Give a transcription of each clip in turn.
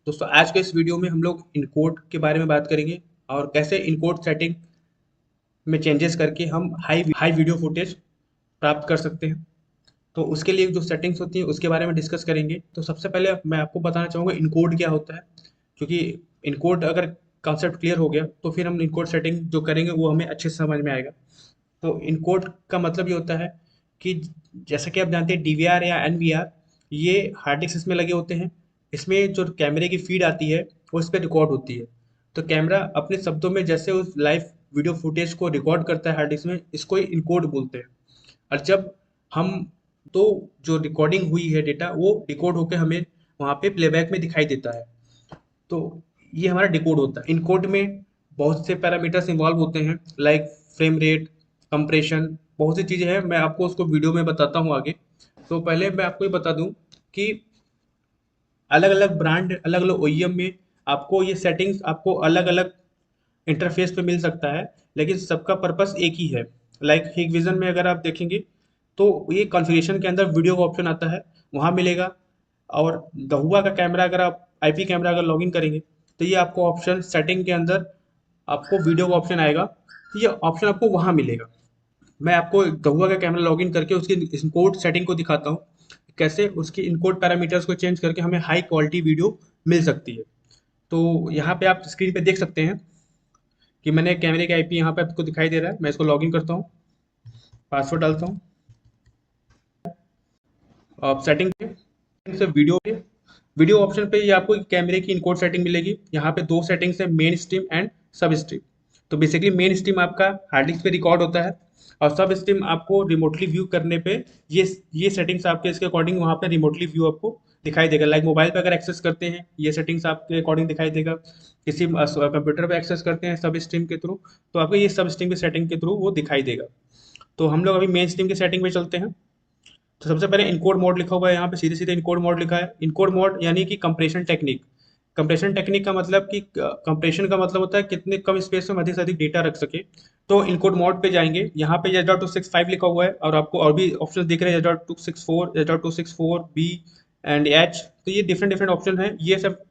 दोस्तों आज के इस वीडियो में हम लोग इनकोड के बारे में बात करेंगे और कैसे इनकोड सेटिंग में चेंजेस करके हम हाई हाई वीडियो फुटेज प्राप्त कर सकते हैं। तो उसके लिए जो सेटिंग्स होती हैं उसके बारे में डिस्कस करेंगे। तो सबसे पहले मैं आपको बताना चाहूँगा इनकोड क्या होता है, क्योंकि इनकोड अगर कॉन्सेप्ट क्लियर हो गया तो फिर हम इनकोड सेटिंग जो करेंगे वो हमें अच्छे से समझ में आएगा। तो इनकोड का मतलब ये होता है कि जैसा कि आप जानते हैं डीवीआर या एनवीआर ये हार्ड डिस्क इसमें लगे होते हैं। इसमें जो कैमरे की फीड आती है वो इस पर रिकॉर्ड होती है। तो कैमरा अपने शब्दों में जैसे उस लाइव वीडियो फुटेज को रिकॉर्ड करता है हार्ड डिस्क में, इसको ही इनकोड बोलते हैं। और जब हम तो जो रिकॉर्डिंग हुई है डेटा वो डिकोड होकर हमें वहाँ पे प्लेबैक में दिखाई देता है। तो ये हमारा डिकोड होता है। इनकोड में बहुत से पैरामीटर्स इन्वॉल्व होते हैं, लाइक फ्रेम रेट, कंप्रेशन, बहुत सी चीज़ें हैं। मैं आपको उसको वीडियो में बताता हूँ आगे। तो पहले मैं आपको ये बता दूँ कि अलग अलग ब्रांड, अलग अलग ओईएम में आपको ये सेटिंग्स आपको अलग अलग इंटरफेस पे मिल सकता है, लेकिन सबका पर्पस एक ही है। लाइक हिगविजन में अगर आप देखेंगे तो ये कॉन्फ़िगरेशन के अंदर वीडियो का ऑप्शन आता है, वहाँ मिलेगा। और दहुआ का कैमरा अगर आप आईपी कैमरा अगर लॉगिन करेंगे तो ये आपको ऑप्शन सेटिंग के अंदर आपको वीडियो का ऑप्शन आएगा, तो ये ऑप्शन आपको वहाँ मिलेगा। मैं आपको दहुआ का कैमरा लॉगिन करके उसकी इनकोड सेटिंग को दिखाता हूँ, कैसे उसकी इनकोड पैरामीटर्स को चेंज करके हमें हाई क्वालिटी वीडियो मिल सकती है। तो यहाँ पे आप स्क्रीन पे देख सकते हैं कि मैंने कैमरे का आईपी यहाँ पे आपको दिखाई दे रहा है। मैं इसको लॉगिन करता हूँ, पासवर्ड डालता हूँ। आप सेटिंग पे से वीडियो ऑप्शन पे ये आपको कैमरे की इनकोड सेटिंग मिलेगी। यहाँ पे दो सेटिंग्स है, मेन स्ट्रीम एंड सब स्ट्रीम। तो बेसिकली मेन स्ट्रीम आपका हार्ड डिस्क पे रिकॉर्ड होता है और सब स्ट्रीम आपको रिमोटली व्यू करने पे ये सेटिंग्स आपके इसके अकॉर्डिंग वहाँ पे रिमोटली व्यू आपको दिखाई देगा। लाइक मोबाइल पे अगर एक्सेस करते हैं ये सेटिंग्स आपके अकॉर्डिंग दिखाई देगा। किसी कंप्यूटर पे एक्सेस करते हैं सब स्ट्रीम के थ्रू तो आपको ये सब स्ट्रीम की सेटिंग के थ्रू वो दिखाई देगा। तो हम लोग अभी मेन स्ट्रीम की सेटिंग पे चलते हैं। तो सबसे पहले इनकोड मोड लिखा हुआ है, यहाँ पे सीधे सीधे इनकोड मोड लिखा है। इनकोड मोड यानी कि कंप्रेशन टेक्निक। कंप्रेशन टेक्निक का मतलब कि कंप्रेशन का मतलब होता है कितने कम स्पेस में अधिक से अधिक डेटा रख सके। तो इनकोड मोड पे जाएंगे, यहाँ पे H.265 लिखा हुआ है और आपको और भी ऑप्शन दिख रहे हैं, H.264, H.264B एंड एच। तो ये डिफरेंट डिफरेंट ऑप्शन हैं। ये सब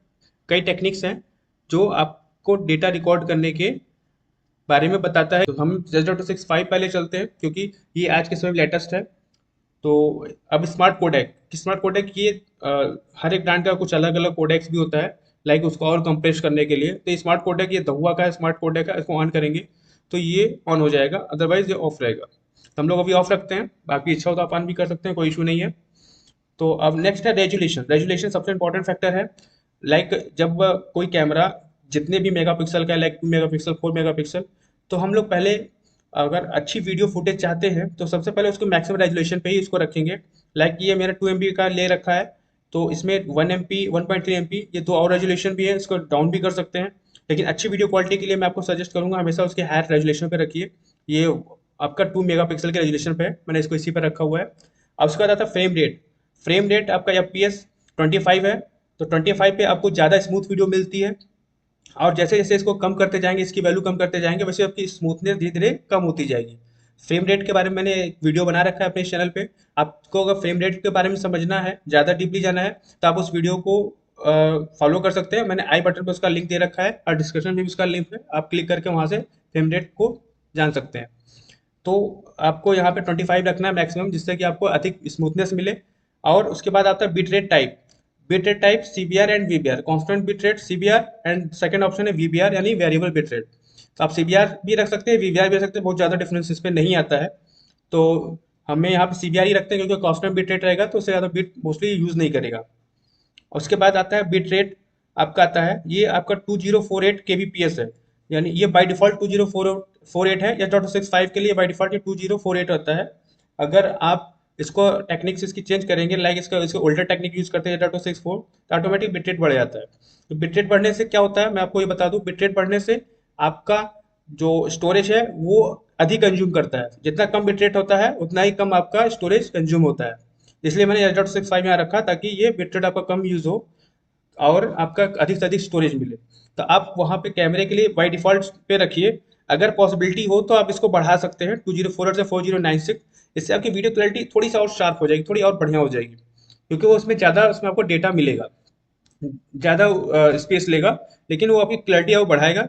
कई टेक्निक्स हैं जो आपको डेटा रिकॉर्ड करने के बारे में बताता है। तो हम H.265 पहले चलते हैं क्योंकि ये आज के समय लेटेस्ट है। तो अब स्मार्ट कोडेक, स्मार्ट कोडेक ये हर एक ब्रांड का कुछ अलग अलग कोडेक्स भी होता है, लाइक उसको और कंप्रेस करने के लिए। तो स्मार्ट कोडेक ये दहुआ का स्मार्ट कोडेक है, इसको ऑन करेंगे तो ये ऑन हो जाएगा, अदरवाइज ये ऑफ रहेगा। तो हम लोग अभी ऑफ रखते हैं, बाकी इच्छा हो तो आप ऑन भी कर सकते हैं, कोई इशू नहीं है। तो अब नेक्स्ट है रेजुलेशन। रेजुलेशन सबसे इंपॉर्टेंट फैक्टर है। लाइक जब कोई कैमरा जितने भी मेगापिक्सल का है, लाइक 2 मेगापिक्सल, 4 मेगापिक्सल, तो हम लोग पहले अगर अच्छी वीडियो फुटेज चाहते हैं तो सबसे पहले उसको मैक्सिमम रेजुलेशन पे ही इसको रखेंगे। लाइक ये मेरा 2 MB का ले रखा है, तो इसमें 1 MP, 1.3 MP, ये दो और रेजुलेशन भी है, इसको डाउन भी कर सकते हैं। लेकिन अच्छी वीडियो क्वालिटी के लिए मैं आपको सजेस्ट करूंगा हमेशा उसके हायर रेजुलेशन पे रखिए। ये आपका 2 मेगापिक्सल के रेजुलेशन पे है, मैंने इसको इसी पर रखा हुआ है। अब उसके बाद आता है फ्रेम रेट। फ्रेम रेट आपका FPS 25 है, तो 25 पे आपको ज़्यादा स्मूथ वीडियो मिलती है। और जैसे जैसे इसको कम करते जाएंगे, इसकी वैल्यू कम करते जाएंगे, वैसे आपकी स्मूथनेस धीरे धीरे कम होती जाएगी। फ्रेम रेट के बारे में मैंने एक वीडियो बना रखा है अपने चैनल पे। आपको अगर फ्रेम रेट के बारे में समझना है, ज़्यादा डीपली जाना है, तो आप उस वीडियो को फॉलो कर सकते हैं। मैंने आई बटन पर उसका लिंक दे रखा है और डिस्क्रिप्शन में भी उसका लिंक है, आप क्लिक करके वहाँ से फ्रेम रेट को जान सकते हैं। तो आपको यहाँ पे 25 रखना है मैक्सिमम, जिससे कि आपको अधिक स्मूथनेस मिले। और उसके बाद आता है bit rate type. Bit rate type CBR and VBR, constant bit rate CBR and second option है VBR यानी वेरिएबल बिट रेट। तो आप CBR भी रख सकते हैं, VBR भी रख सकते हैं, बहुत ज़्यादा डिफरेंस इस पे नहीं आता है। तो हमें यहाँ पे CBR ही रखते हैं क्योंकि कॉन्स्टेंट बिट रेट रहेगा तो उससे ज़्यादा बिट मोस्टली यूज़ नहीं करेगा। उसके बाद आता है बिट रेट, आपका आता है ये आपका 2048 kbps है, यानी ये बाय डिफॉल्ट 2048 है। या 265 के लिए बाय डिफॉल्ट ये 2048 रहता है। अगर आप इसको टेक्निक्स इसकी चेंज करेंगे, लाइक इसका इसको ओल्डर टेक्निक यूज करते हैं 264, तो ऑटोमेटिक बिट रेट बढ़ जाता है। तो बिट रेट बढ़ने से क्या होता है मैं आपको ये बता दूं, बिट रेट बढ़ने से आपका जो स्टोरेज है वो अधिक कंज्यूम करता है। जितना कम बिट रेट होता है उतना ही कम आपका स्टोरेज कंज्यूम होता है। इसलिए मैंने H.265 यहाँ रखा ताकि ये बिट रेट आपका कम यूज हो और आपका अधिक से अधिक स्टोरेज मिले। तो आप वहाँ पे कैमरे के लिए बाई डिफ़ॉल्ट पे रखिए। अगर पॉसिबिलिटी हो तो आप इसको बढ़ा सकते हैं 2048 से 4096। इससे आपकी वीडियो क्वालिटी थोड़ी सा और शार्प हो जाएगी, थोड़ी और बढ़िया हो जाएगी, क्योंकि वो उसमें ज़्यादा उसमें आपको डेटा मिलेगा। ज़्यादा स्पेस लेगा, लेकिन वो आपकी क्लैरिटी है वो बढ़ाएगा।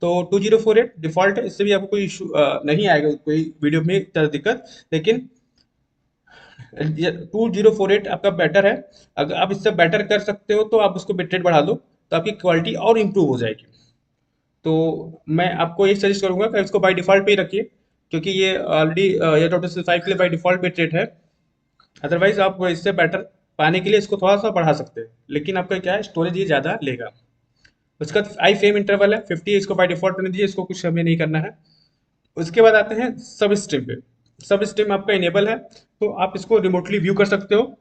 तो 2048 डिफ़ॉल्ट है, इससे भी आपको कोई इशू नहीं आएगा, कोई वीडियो में ज़्यादा दिक्कत। लेकिन 2048 आपका बेटर है। अगर आप इससे बेटर कर सकते हो तो आप उसको बिटरेट बढ़ा दो, तो आपकी क्वालिटी और इम्प्रूव हो जाएगी। तो मैं आपको ये सजेस्ट करूंगा कि इसको बाय डिफ़ॉल्ट पे ही रखिए, क्योंकि ये ऑलरेडी ये टोटल 5 के लिए बाय डिफ़ॉल्ट बिट रेट है। अदरवाइज आप इससे बेटर पाने के लिए इसको थोड़ा सा बढ़ा सकते हैं, लेकिन आपका क्या है, स्टोरेज ये ज़्यादा लेगा। उसका आई फ्रेम इंटरवल है 50, इसको बाय डिफ़ॉल्ट रहने दीजिए, इसको कुछ हमें नहीं करना है। उसके बाद आते हैं सब स्ट्रीम पे। सब स्ट्रीम आपका इनेबल है, तो आप इसको रिमोटली व्यू कर सकते हो।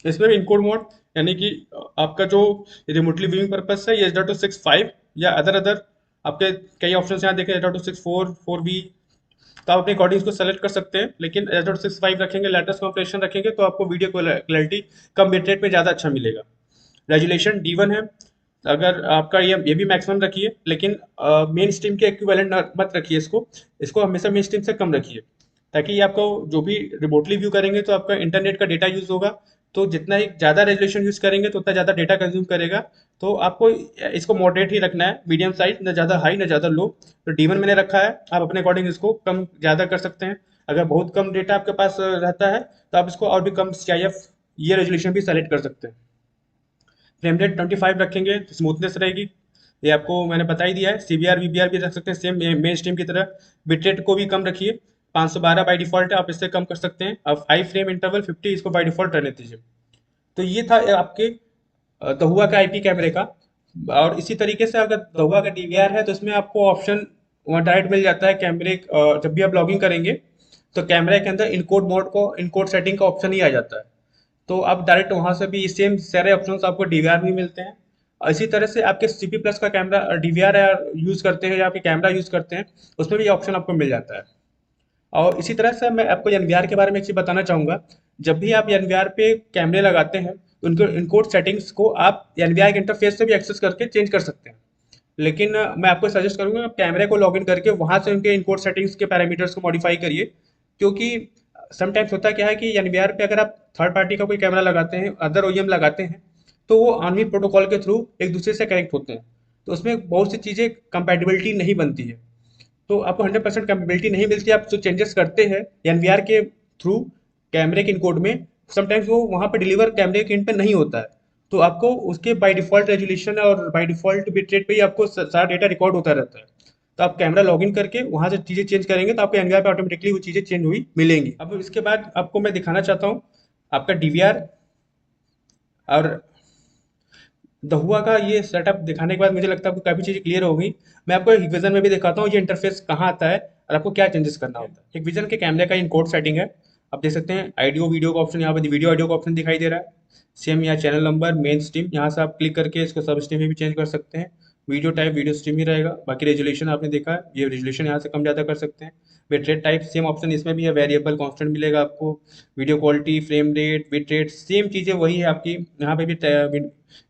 इसमें भी इनकोड मोड, यानी कि आपका जो रिमोटली व्यूइंग पर्पस है, ये H.265 या अदर अदर आपके कई ऑप्शन यहाँ देखें, H.264 4V, तो आप अपने अकॉर्डिंग इसको सेलेक्ट कर सकते हैं। लेकिन H.265 रखेंगे, लेटेस्ट कंप्रेशन रखेंगे, तो आपको वीडियो क्वालिटी कम बिट रेट में ज़्यादा अच्छा मिलेगा। रेजुलेशन D1 है। अगर आपका ये भी मैक्सिमम रखिए, लेकिन मेन स्ट्रीम के इक्विवेलेंट मत रखिए इसको। इसको हमेशा मेन स्ट्रीम से कम रखिए, ताकि ये आपको जो भी रिमोटली व्यू करेंगे तो आपका इंटरनेट का डेटा यूज़ होगा। तो जितना ही ज़्यादा रेजोल्यूशन यूज़ करेंगे तो उतना ज़्यादा डेटा कंज्यूम करेगा। तो आपको इसको मॉडरेट ही रखना है, मीडियम साइज, ना ज़्यादा हाई ना ज़्यादा लो। तो D1 मैंने रखा है, आप अपने अकॉर्डिंग इसको कम ज़्यादा कर सकते हैं। अगर बहुत कम डेटा आपके पास रहता है, तो आप इसको और भी कम CIF ये रेजोल्यूशन भी सेलेक्ट कर सकते हैं। फ्रेम रेट 25 रखेंगे तो स्मूथनेस रहेगी, ये आपको मैंने बता ही दिया है। CBR VBR भी रख सकते हैं सेम मेन स्ट्रीम की तरह। बिटरेट को भी कम रखिए, 512 बाई डिफ़ॉल्ट है, आप इससे कम कर सकते हैं। अब आई फ्रेम इंटरवल 50, इसको बाई डिफ़ॉल्ट रहने दीजिए। तो ये था आपके दहुआ का IP कैमरे का। और इसी तरीके से अगर दहुआ का DVR है, तो इसमें आपको ऑप्शन वहाँ डायरेक्ट मिल जाता है कैमरे। जब भी आप लॉगिंग करेंगे तो कैमरे के अंदर इनकोड मोड को, इनकोड सेटिंग का ऑप्शन ही आ जाता है। तो आप डायरेक्ट वहाँ से भी सेम सारे ऑप्शंस आपको DVR भी मिलते हैं। और इसी तरह से आपके CP प्लस का कैमरा DVR यूज़ करते हैं या आपके कैमरा यूज़ करते हैं, उसमें भी ये ऑप्शन आपको मिल जाता है। और इसी तरह से मैं आपको NVR के बारे में एक चीज़ बताना चाहूँगा। जब भी आप NVR पे कैमरे लगाते हैं, तो उनको इनकोड सेटिंग्स को आप NVR के इंटरफेस से भी एक्सेस करके चेंज कर सकते हैं। लेकिन मैं आपको सजेस्ट करूंगा आप कैमरे को लॉगिन करके वहां से उनके इनकोड सेटिंग्स के पैरामीटर्स को मॉडिफाई करिए। क्योंकि समटाइम्स होता क्या है कि एनवीआर पे अगर आप थर्ड पार्टी का कोई कैमरा लगाते हैं, अदर OEM लगाते हैं, तो वो ऑनवी प्रोटोकॉल के थ्रू एक दूसरे से कनेक्ट होते हैं। तो उसमें बहुत सी चीज़ें कंपैटिबिलिटी नहीं बनती है। तो आपको 100% कैपेबिलिटी नहीं मिलती। आप जो चेंजेस करते हैं एनवीआर के थ्रू कैमरे के इनकोड में, समटाइम्स वो वहाँ पे डिलीवर कैमरे के इन पे नहीं होता है। तो आपको उसके बाय डिफ़ॉल्ट रेजोल्यूशन और बाय डिफ़ॉल्ट बिट रेट पे ही आपको सारा डेटा रिकॉर्ड होता रहता है। तो आप कैमरा लॉगिन करके वहाँ से चीज़ें चेंज करेंगे, तो आपको एनवीआर पे ऑटोमेटिकली वो चीज़ें चेंज हुई मिलेंगी। अब इसके बाद आपको मैं दिखाना चाहता हूँ आपका DVR और दहुआ का ये सेटअप दिखाने के बाद मुझे लगता है आपको काफ़ी चीज़ें क्लियर हो गई। मैं आपको हिकविज़न में भी दिखाता हूँ ये इंटरफेस कहाँ आता है और आपको क्या चेंजेस करना होता है। हिकविज़न के कैमरे का इनकोड सेटिंग है। आप देख सकते हैं ऑडियो वीडियो का ऑप्शन, यहाँ पे वीडियो ऑडियो का ऑप्शन दिखाई दे रहा है। सेम यहाँ चैनल नंबर, मेन स्ट्रीम, यहाँ से आप क्लिक करके इसको सब स्ट्रीम में भी चेंज कर सकते हैं। वीडियो टाइप वीडियो स्ट्रीम ही रहेगा। बाकी रेजोल्यूशन आपने देखा है, ये रेजोल्यूशन यहाँ से कम ज़्यादा कर सकते हैं। बिट टाइप सेम ऑप्शन इसमें भी है, वेरिएबल कांस्टेंट मिलेगा आपको। Video quality, frame rate, bit rate same चीज़ें वही है आपकी। यहाँ पे भी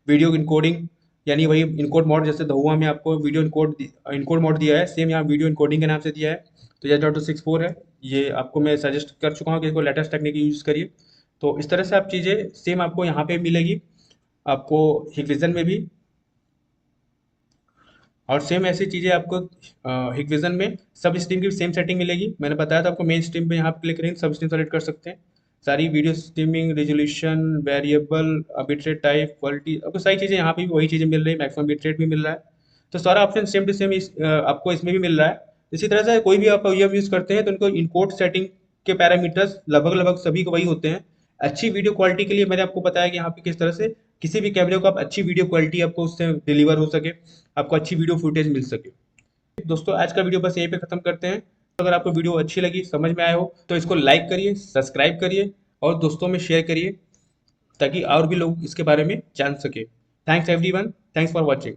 वीडियो इनकोडिंग, यानी वही इनकोड मोड, जैसे दहुआ में आपको वीडियो इनकोड मोड दिया है, सेम यहाँ वीडियो इनकोडिंग के नाम से दिया है। तो ये H.264 है, ये आपको मैं सजेस्ट कर चुका हूँ कि इसको लेटेस्ट टेक्निक यूज़ करिए। तो इस तरह से आप चीज़ें सेम आपको यहाँ पे मिलेगी, आपको हिकविज़न में भी। और सेम ऐसी चीज़ें आपको हिकविज़न में सब स्ट्रीम की भी सेम सेटिंग मिलेगी। मैंने बताया था आपको मेन स्ट्रीम पे यहाँ पे क्लिक करेंगे सब स्ट्रीम सेलेक्ट कर सकते हैं। सारी video streaming, resolution, variable, bitrate type, quality, आपको सारी चीज़ें यहाँ पे भी वही चीज़ें मिल रही है, मैक्सिमम बिटरेट भी मिल रहा है। तो सारा ऑप्शन सेम टू सेम आपको इसमें भी मिल रहा है। इसी तरह से कोई भी आप OEM यूज़ करते हैं तो उनको इनकोड सेटिंग के पैरामीटर्स लगभग लगभग सभी को वही होते हैं। अच्छी वीडियो क्वालिटी के लिए मैंने आपको बताया कि यहाँ पे किस तरह से किसी भी कैमरे को आप अच्छी वीडियो क्वालिटी आपको उससे डिलीवर हो सके, आपको अच्छी वीडियो फुटेज मिल सके। दोस्तों आज का वीडियो बस यहीं पे खत्म करते हैं। अगर आपको वीडियो अच्छी लगी, समझ में आया हो, तो इसको लाइक करिए, सब्सक्राइब करिए और दोस्तों में शेयर करिए, ताकि और भी लोग इसके बारे में जान सके। Thanks everyone, thanks for watching.